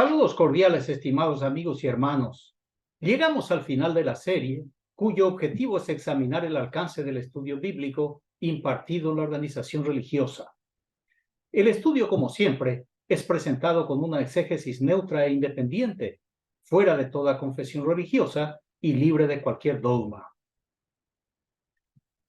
Saludos cordiales, estimados amigos y hermanos. Llegamos al final de la serie, cuyo objetivo es examinar el alcance del estudio bíblico impartido en la organización religiosa. El estudio, como siempre, es presentado con una exégesis neutra e independiente, fuera de toda confesión religiosa y libre de cualquier dogma.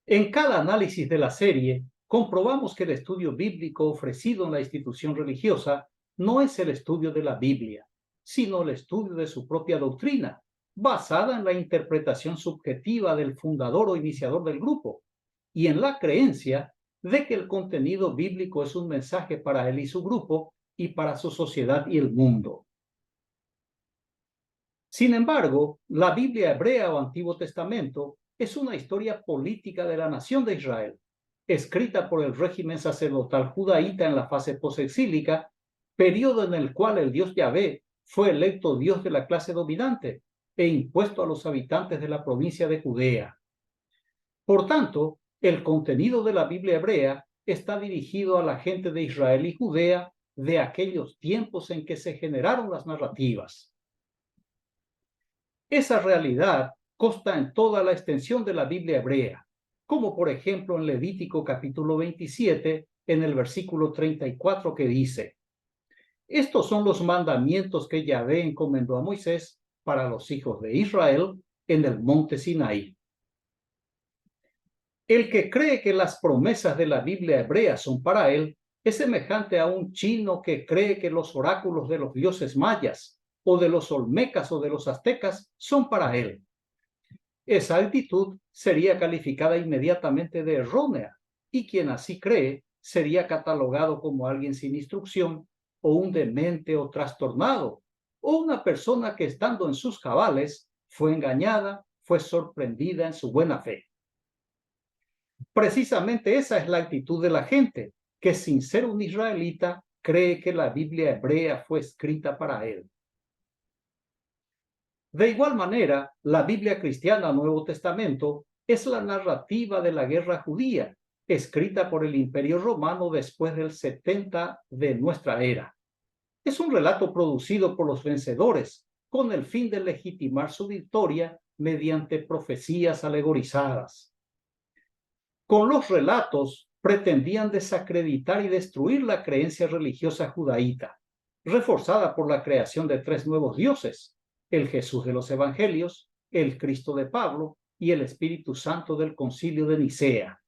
En cada análisis de la serie, comprobamos que el estudio bíblico ofrecido en la institución religiosa no es el estudio de la Biblia, sino el estudio de su propia doctrina, basada en la interpretación subjetiva del fundador o iniciador del grupo, y en la creencia de que el contenido bíblico es un mensaje para él y su grupo, y para su sociedad y el mundo. Sin embargo, la Biblia hebrea o Antiguo Testamento es una historia política de la nación de Israel, escrita por el régimen sacerdotal judaíta en la fase posexílica, periodo en el cual el Dios Yahvé fue electo Dios de la clase dominante e impuesto a los habitantes de la provincia de Judea. Por tanto, el contenido de la Biblia hebrea está dirigido a la gente de Israel y Judea de aquellos tiempos en que se generaron las narrativas. Esa realidad consta en toda la extensión de la Biblia hebrea, como por ejemplo en Levítico capítulo 27, en el versículo 34 que dice: estos son los mandamientos que Yahvé encomendó a Moisés para los hijos de Israel en el monte Sinaí. El que cree que las promesas de la Biblia hebrea son para él es semejante a un chino que cree que los oráculos de los dioses mayas o de los olmecas o de los aztecas son para él. Esa actitud sería calificada inmediatamente de errónea, y quien así cree sería catalogado como alguien sin instrucción, o un demente o trastornado, o una persona que estando en sus cabales fue engañada, fue sorprendida en su buena fe. Precisamente esa es la actitud de la gente, que sin ser un israelita cree que la Biblia hebrea fue escrita para él. De igual manera, la Biblia cristiana Nuevo Testamento es la narrativa de la guerra judía, escrita por el Imperio Romano después del 70 de nuestra era. Es un relato producido por los vencedores, con el fin de legitimar su victoria mediante profecías alegorizadas. Con los relatos pretendían desacreditar y destruir la creencia religiosa judaíta, reforzada por la creación de tres nuevos dioses: el Jesús de los Evangelios, el Cristo de Pablo y el Espíritu Santo del Concilio de Nicea.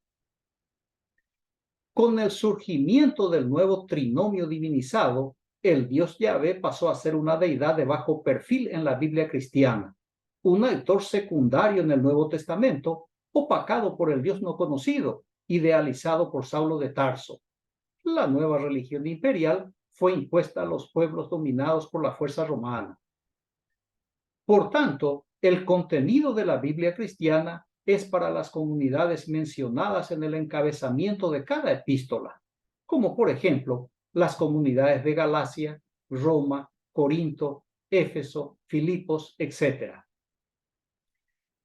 Con el surgimiento del nuevo trinomio divinizado, el Dios Yahvé pasó a ser una deidad de bajo perfil en la Biblia cristiana, un actor secundario en el Nuevo Testamento, opacado por el Dios no conocido, idealizado por Saulo de Tarso. La nueva religión imperial fue impuesta a los pueblos dominados por la fuerza romana. Por tanto, el contenido de la Biblia cristiana es para las comunidades mencionadas en el encabezamiento de cada epístola, como por ejemplo las comunidades de Galacia, Roma, Corinto, Éfeso, Filipos, etc.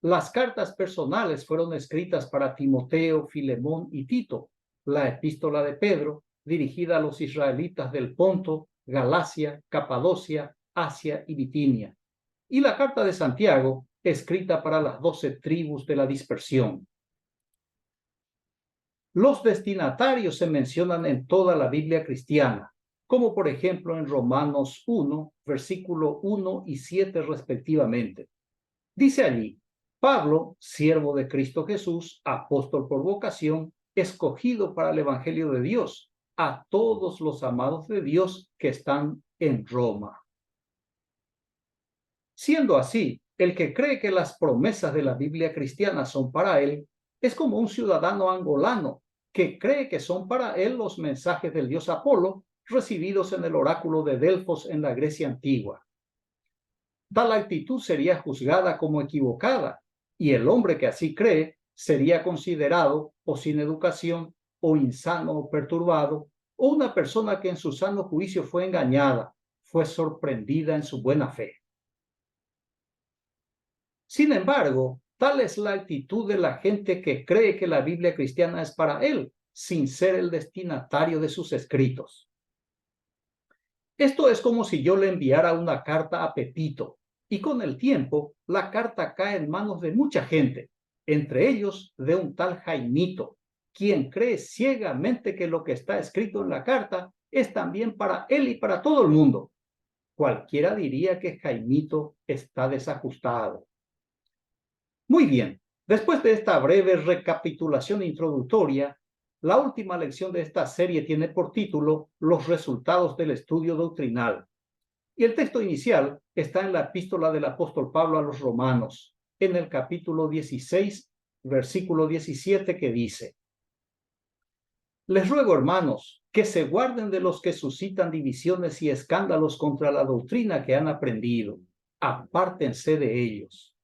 Las cartas personales fueron escritas para Timoteo, Filemón y Tito. La epístola de Pedro, dirigida a los israelitas del Ponto, Galacia, Capadocia, Asia y Bitinia. Y la carta de Santiago, escrita para las 12 tribus de la dispersión. Los destinatarios se mencionan en toda la Biblia cristiana, como por ejemplo en Romanos 1, versículo 1 y 7 respectivamente. Dice allí: Pablo, siervo de Cristo Jesús, apóstol por vocación, escogido para el Evangelio de Dios, a todos los amados de Dios que están en Roma. Siendo así, el que cree que las promesas de la Biblia cristiana son para él, es como un ciudadano angolano que cree que son para él los mensajes del dios Apolo recibidos en el oráculo de Delfos en la Grecia antigua. Tal actitud sería juzgada como equivocada, y el hombre que así cree sería considerado o sin educación, o insano o perturbado, o una persona que en su sano juicio fue engañada, fue sorprendida en su buena fe. Sin embargo, tal es la actitud de la gente que cree que la Biblia cristiana es para él, sin ser el destinatario de sus escritos. Esto es como si yo le enviara una carta a Pepito y con el tiempo la carta cae en manos de mucha gente, entre ellos de un tal Jaimito, quien cree ciegamente que lo que está escrito en la carta es también para él y para todo el mundo. Cualquiera diría que Jaimito está desajustado. Muy bien, después de esta breve recapitulación introductoria, la última lección de esta serie tiene por título Los resultados del estudio doctrinal. Y el texto inicial está en la epístola del apóstol Pablo a los Romanos, en el capítulo 16, versículo 17, que dice: Les ruego, hermanos, que se guarden de los que suscitan divisiones y escándalos contra la doctrina que han aprendido. Apártense de ellos.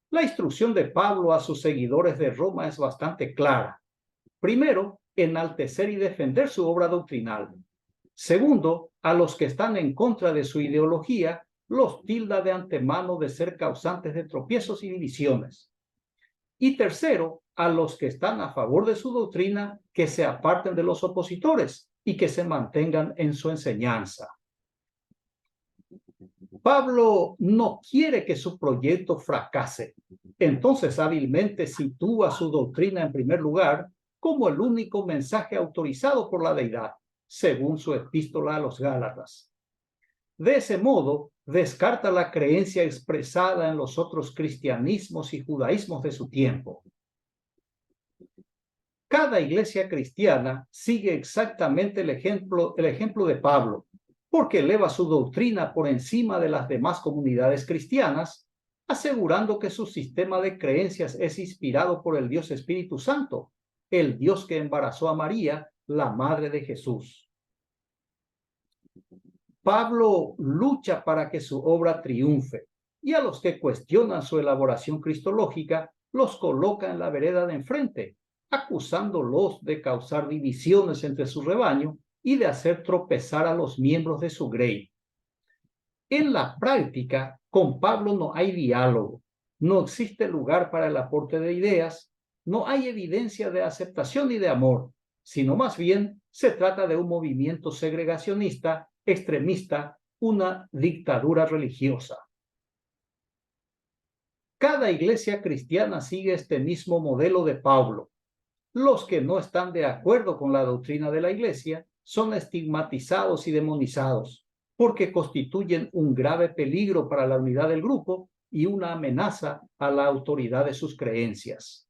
La instrucción de Pablo a sus seguidores de Roma es bastante clara. Primero, enaltecer y defender su obra doctrinal. Segundo, a los que están en contra de su ideología, los tilda de antemano de ser causantes de tropiezos y divisiones. Y tercero, a los que están a favor de su doctrina, que se aparten de los opositores y que se mantengan en su enseñanza. Pablo no quiere que su proyecto fracase. Entonces hábilmente sitúa su doctrina en primer lugar como el único mensaje autorizado por la deidad, según su epístola a los Gálatas. De ese modo, descarta la creencia expresada en los otros cristianismos y judaísmos de su tiempo. Cada iglesia cristiana sigue exactamente el ejemplo de Pablo, porque eleva su doctrina por encima de las demás comunidades cristianas, asegurando que su sistema de creencias es inspirado por el Dios Espíritu Santo, el Dios que embarazó a María, la madre de Jesús. Pablo lucha para que su obra triunfe, y a los que cuestionan su elaboración cristológica los coloca en la vereda de enfrente, acusándolos de causar divisiones entre su rebaño y de hacer tropezar a los miembros de su grey. En la práctica, con Pablo no hay diálogo, no existe lugar para el aporte de ideas, no hay evidencia de aceptación y de amor, sino más bien se trata de un movimiento segregacionista, extremista, una dictadura religiosa. Cada iglesia cristiana sigue este mismo modelo de Pablo. Los que no están de acuerdo con la doctrina de la iglesia son estigmatizados y demonizados, porque constituyen un grave peligro para la unidad del grupo y una amenaza a la autoridad de sus creencias.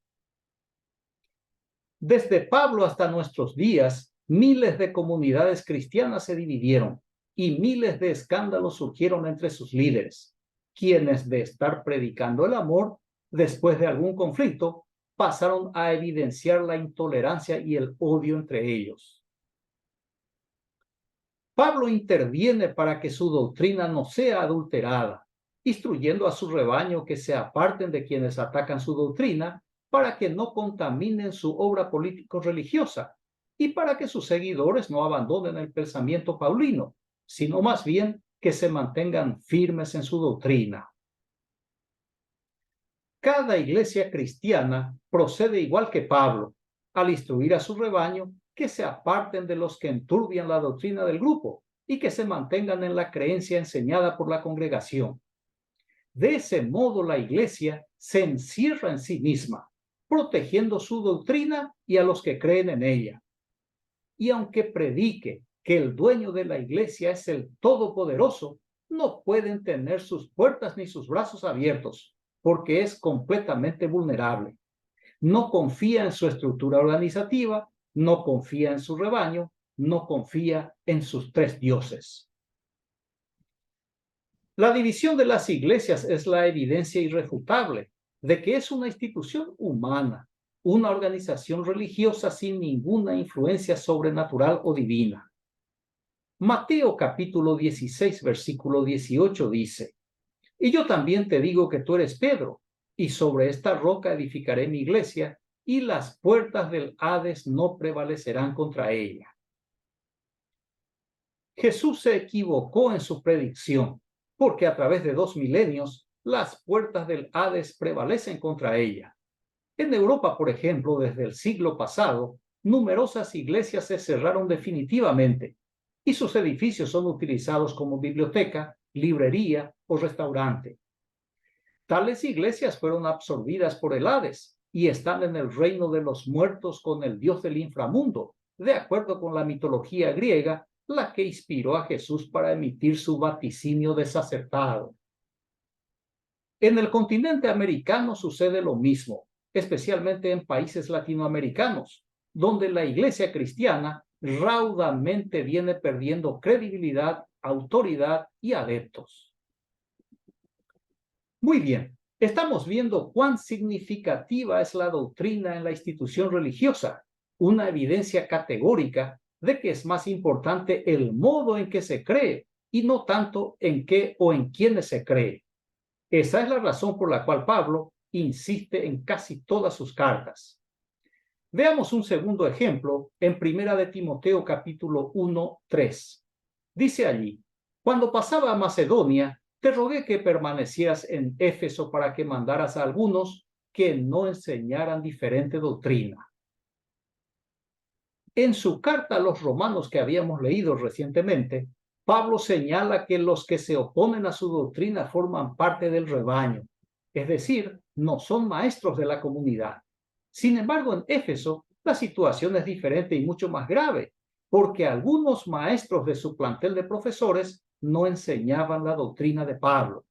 Desde Pablo hasta nuestros días, miles de comunidades cristianas se dividieron y miles de escándalos surgieron entre sus líderes, quienes de estar predicando el amor, después de algún conflicto, pasaron a evidenciar la intolerancia y el odio entre ellos. Pablo interviene para que su doctrina no sea adulterada, instruyendo a su rebaño que se aparten de quienes atacan su doctrina para que no contaminen su obra político-religiosa y para que sus seguidores no abandonen el pensamiento paulino, sino más bien que se mantengan firmes en su doctrina. Cada iglesia cristiana procede igual que Pablo, al instruir a su rebaño que se aparten de los que enturbian la doctrina del grupo y que se mantengan en la creencia enseñada por la congregación. De ese modo la iglesia se encierra en sí misma, protegiendo su doctrina y a los que creen en ella. Y aunque predique que el dueño de la iglesia es el Todopoderoso, no pueden tener sus puertas ni sus brazos abiertos, porque es completamente vulnerable. No confía en su estructura organizativa, no confía en su rebaño, no confía en sus tres dioses. La división de las iglesias es la evidencia irrefutable de que es una institución humana, una organización religiosa sin ninguna influencia sobrenatural o divina. Mateo capítulo 16, versículo 18 dice: Y yo también te digo que tú eres Pedro, y sobre esta roca edificaré mi iglesia, y las puertas del Hades no prevalecerán contra ella. Jesús se equivocó en su predicción, porque a través de 2 milenios, las puertas del Hades prevalecen contra ella. En Europa, por ejemplo, desde el siglo pasado, numerosas iglesias se cerraron definitivamente, y sus edificios son utilizados como biblioteca, librería o restaurante. Tales iglesias fueron absorbidas por el Hades y están en el reino de los muertos con el dios del inframundo, de acuerdo con la mitología griega, la que inspiró a Jesús para emitir su vaticinio desacertado. En el continente americano sucede lo mismo, especialmente en países latinoamericanos, donde la iglesia cristiana raudamente viene perdiendo credibilidad, autoridad y adeptos. Muy bien, estamos viendo cuán significativa es la doctrina en la institución religiosa, una evidencia categórica de que es más importante el modo en que se cree y no tanto en qué o en quiénes se cree. Esa es la razón por la cual Pablo insiste en casi todas sus cartas. Veamos un segundo ejemplo en 1 de Timoteo capítulo 1:3. Dice allí: cuando pasaba a Macedonia, te rogué que permanecieras en Éfeso para que mandaras a algunos que no enseñaran diferente doctrina. En su carta a los romanos que habíamos leído recientemente, Pablo señala que los que se oponen a su doctrina forman parte del rebaño, es decir, no son maestros de la comunidad. Sin embargo, en Éfeso, la situación es diferente y mucho más grave, porque algunos maestros de su plantel de profesores no enseñaban la doctrina de Pablo.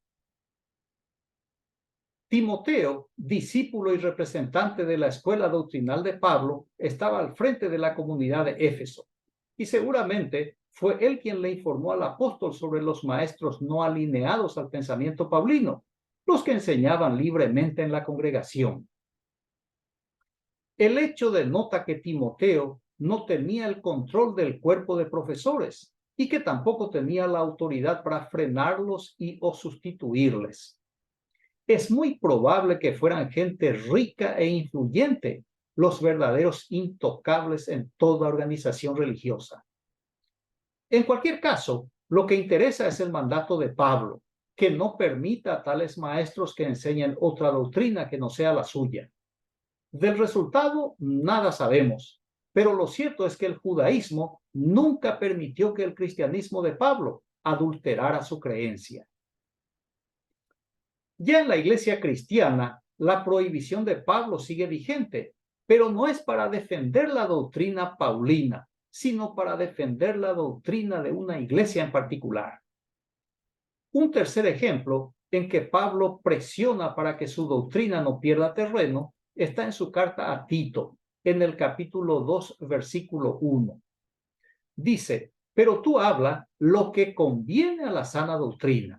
Timoteo, discípulo y representante de la escuela doctrinal de Pablo, estaba al frente de la comunidad de Éfeso, y seguramente fue él quien le informó al apóstol sobre los maestros no alineados al pensamiento paulino, los que enseñaban libremente en la congregación. El hecho denota que Timoteo no tenía el control del cuerpo de profesores y que tampoco tenía la autoridad para frenarlos o sustituirles. Es muy probable que fueran gente rica e influyente, los verdaderos intocables en toda organización religiosa. En cualquier caso, lo que interesa es el mandato de Pablo, que no permita a tales maestros que enseñen otra doctrina que no sea la suya. Del resultado, nada sabemos, pero lo cierto es que el judaísmo nunca permitió que el cristianismo de Pablo adulterara su creencia. Ya en la iglesia cristiana, la prohibición de Pablo sigue vigente, pero no es para defender la doctrina paulina, sino para defender la doctrina de una iglesia en particular. Un tercer ejemplo en que Pablo presiona para que su doctrina no pierda terreno está en su carta a Tito, en el capítulo 2, versículo 1. Dice: pero tú habla lo que conviene a la sana doctrina.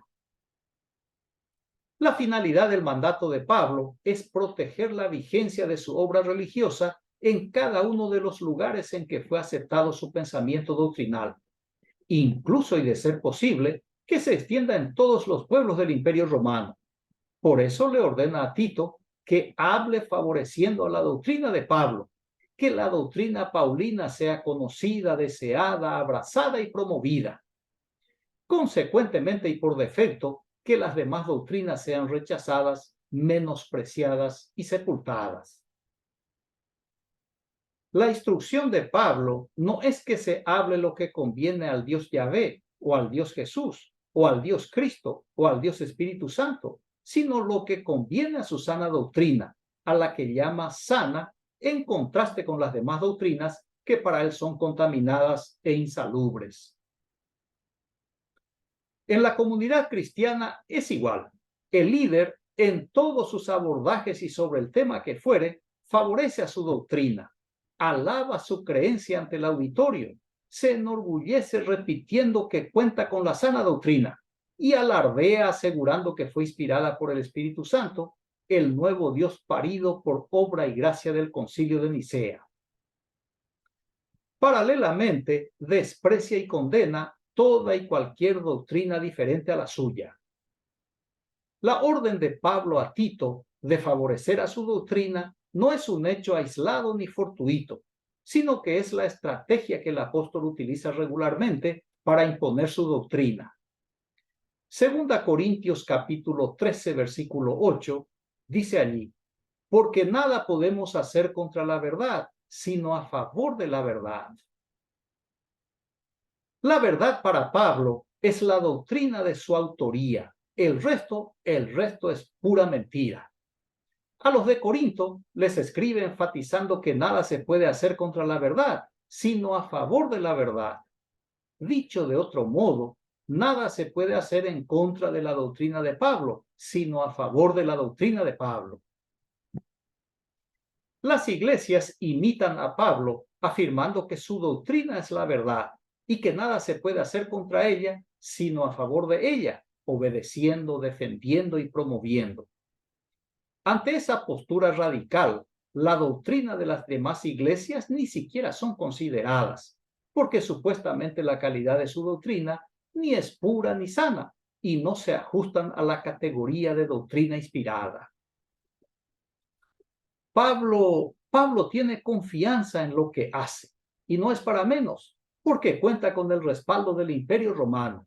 La finalidad del mandato de Pablo es proteger la vigencia de su obra religiosa en cada uno de los lugares en que fue aceptado su pensamiento doctrinal, incluso y de ser posible, que se extienda en todos los pueblos del Imperio Romano. Por eso le ordena a Tito que hable favoreciendo a la doctrina de Pablo, que la doctrina paulina sea conocida, deseada, abrazada y promovida. Consecuentemente y por defecto, que las demás doctrinas sean rechazadas, menospreciadas y sepultadas. La instrucción de Pablo no es que se hable lo que conviene al Dios Yahvé, o al Dios Jesús, o al Dios Cristo, o al Dios Espíritu Santo, sino lo que conviene a su sana doctrina, a la que llama sana, en contraste con las demás doctrinas que para él son contaminadas e insalubres. En la comunidad cristiana es igual. El líder, en todos sus abordajes y sobre el tema que fuere, favorece a su doctrina, alaba su creencia ante el auditorio, se enorgullece repitiendo que cuenta con la sana doctrina y alardea asegurando que fue inspirada por el Espíritu Santo, el nuevo Dios parido por obra y gracia del Concilio de Nicea. Paralelamente, desprecia y condena toda y cualquier doctrina diferente a la suya. La orden de Pablo a Tito de favorecer a su doctrina no es un hecho aislado ni fortuito, sino que es la estrategia que el apóstol utiliza regularmente para imponer su doctrina. Segunda Corintios capítulo 13, versículo 8, dice allí: porque nada podemos hacer contra la verdad, sino a favor de la verdad. La verdad para Pablo es la doctrina de su autoría. El resto es pura mentira. A los de Corinto les escribe enfatizando que nada se puede hacer contra la verdad, sino a favor de la verdad. Dicho de otro modo, nada se puede hacer en contra de la doctrina de Pablo, sino a favor de la doctrina de Pablo. Las iglesias imitan a Pablo afirmando que su doctrina es la verdad y que nada se puede hacer contra ella, sino a favor de ella, obedeciendo, defendiendo y promoviendo. Ante esa postura radical, la doctrina de las demás iglesias ni siquiera son consideradas, porque supuestamente la calidad de su doctrina ni es pura ni sana, y no se ajustan a la categoría de doctrina inspirada. Pablo tiene confianza en lo que hace, y no es para menos, porque cuenta con el respaldo del Imperio Romano.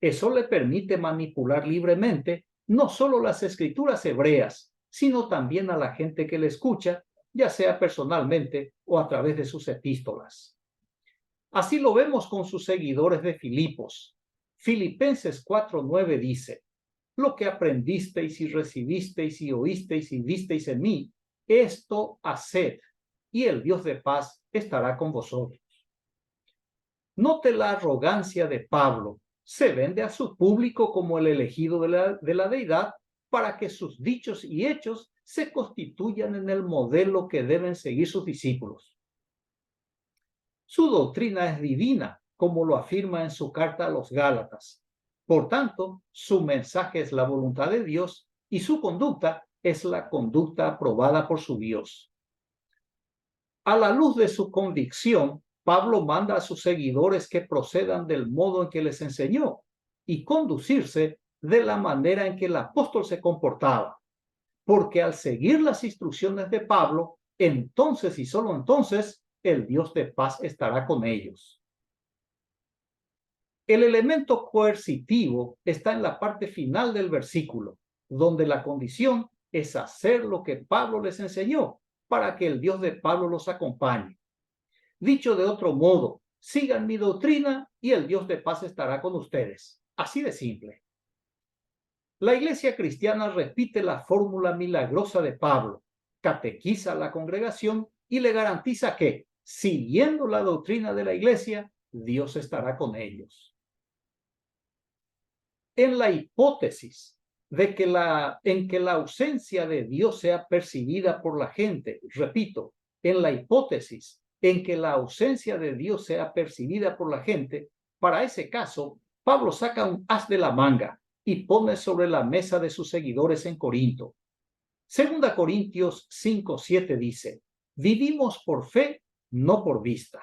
Eso le permite manipular libremente no solo las escrituras hebreas, sino también a la gente que le escucha, ya sea personalmente o a través de sus epístolas. Así lo vemos con sus seguidores de Filipos. Filipenses 4:9 dice: lo que aprendisteis y recibisteis y oísteis y visteis en mí, esto haced, y el Dios de paz estará con vosotros. Note la arrogancia de Pablo. Se vende a su público como el elegido de la deidad para que sus dichos y hechos se constituyan en el modelo que deben seguir sus discípulos. Su doctrina es divina, como lo afirma en su carta a los Gálatas. Por tanto, su mensaje es la voluntad de Dios y su conducta es la conducta aprobada por su Dios. A la luz de su convicción, Pablo manda a sus seguidores que procedan del modo en que les enseñó y conducirse de la manera en que el apóstol se comportaba, porque al seguir las instrucciones de Pablo, entonces y solo entonces el Dios de paz estará con ellos. El elemento coercitivo está en la parte final del versículo, donde la condición es hacer lo que Pablo les enseñó para que el Dios de Pablo los acompañe. Dicho de otro modo, sigan mi doctrina y el Dios de paz estará con ustedes. Así de simple. La iglesia cristiana repite la fórmula milagrosa de Pablo, catequiza a la congregación y le garantiza que, siguiendo la doctrina de la iglesia, Dios estará con ellos. En la hipótesis de que en que la ausencia de Dios sea percibida por la gente, repito, en la hipótesis en que la ausencia de Dios sea percibida por la gente, para ese caso, Pablo saca un as de la manga y pone sobre la mesa de sus seguidores en Corinto. 2 Corintios 5:7 dice: vivimos por fe, no por vista.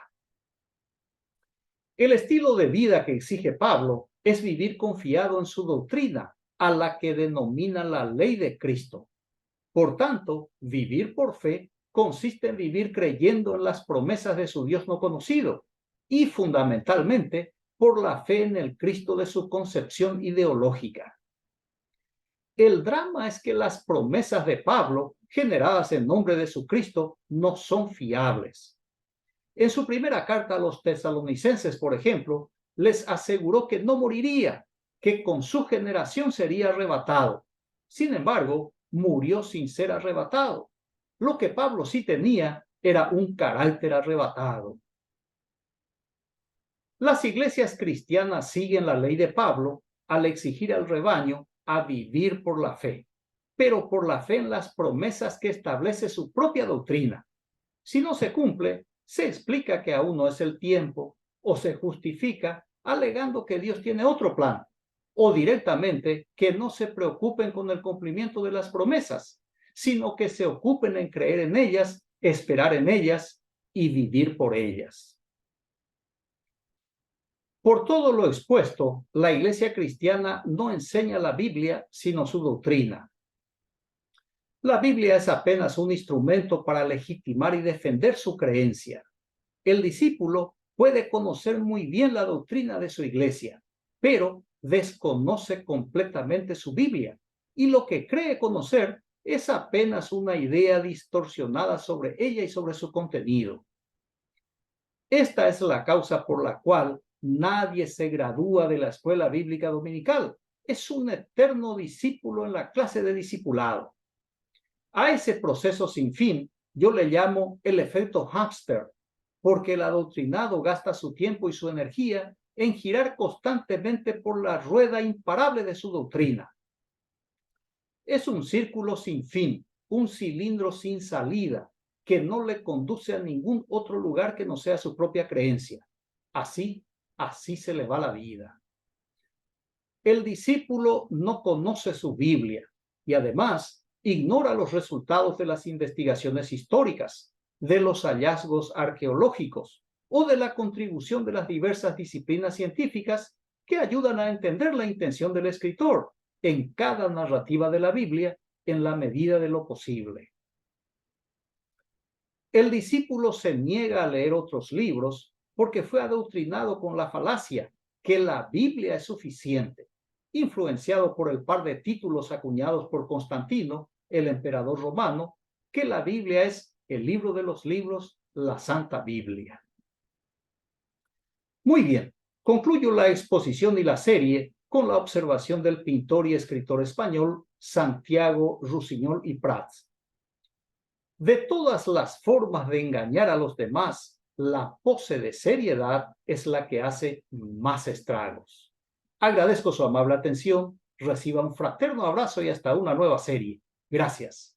El estilo de vida que exige Pablo es vivir confiado en su doctrina, a la que denomina la ley de Cristo. Por tanto, vivir por fe consiste en vivir creyendo en las promesas de su Dios no conocido y fundamentalmente por la fe en el Cristo de su concepción ideológica. El drama es que las promesas de Pablo, generadas en nombre de su Cristo, no son fiables. En su primera carta a los tesalonicenses, por ejemplo, les aseguró que no moriría, que con su generación sería arrebatado. Sin embargo, murió sin ser arrebatado. Lo que Pablo sí tenía era un carácter arrebatado. Las iglesias cristianas siguen la ley de Pablo al exigir al rebaño a vivir por la fe, pero por la fe en las promesas que establece su propia doctrina. Si no se cumple, se explica que aún no es el tiempo o se justifica alegando que Dios tiene otro plan o directamente que no se preocupen con el cumplimiento de las promesas, sino que se ocupen en creer en ellas, esperar en ellas y vivir por ellas. Por todo lo expuesto, la Iglesia cristiana no enseña la Biblia, sino su doctrina. La Biblia es apenas un instrumento para legitimar y defender su creencia. El discípulo puede conocer muy bien la doctrina de su iglesia, pero desconoce completamente su Biblia, y lo que cree conocer es apenas una idea distorsionada sobre ella y sobre su contenido. Esta es la causa por la cual Nadie se gradúa de la escuela bíblica dominical. Es un eterno discípulo en la clase de discipulado. A ese proceso sin fin yo le llamo el efecto hámster, porque el adoctrinado gasta su tiempo y su energía en girar constantemente por la rueda imparable de su doctrina. Es un círculo sin fin, un cilindro sin salida, que no le conduce a ningún otro lugar que no sea su propia creencia. Así se le va la vida. El discípulo no conoce su Biblia y además ignora los resultados de las investigaciones históricas, de los hallazgos arqueológicos o de la contribución de las diversas disciplinas científicas que ayudan a entender la intención del escritor en cada narrativa de la Biblia en la medida de lo posible. El discípulo se niega a leer otros libros porque fue adoctrinado con la falacia que la Biblia es suficiente, influenciado por el par de títulos acuñados por Constantino, el emperador romano, que la Biblia es el libro de los libros, la Santa Biblia. Muy bien, concluyo la exposición y la serie con la observación del pintor y escritor español Santiago Rusiñol y Prats. De todas las formas de engañar a los demás, la pose de seriedad es la que hace más estragos. Agradezco su amable atención, reciba un fraterno abrazo y hasta una nueva serie. Gracias.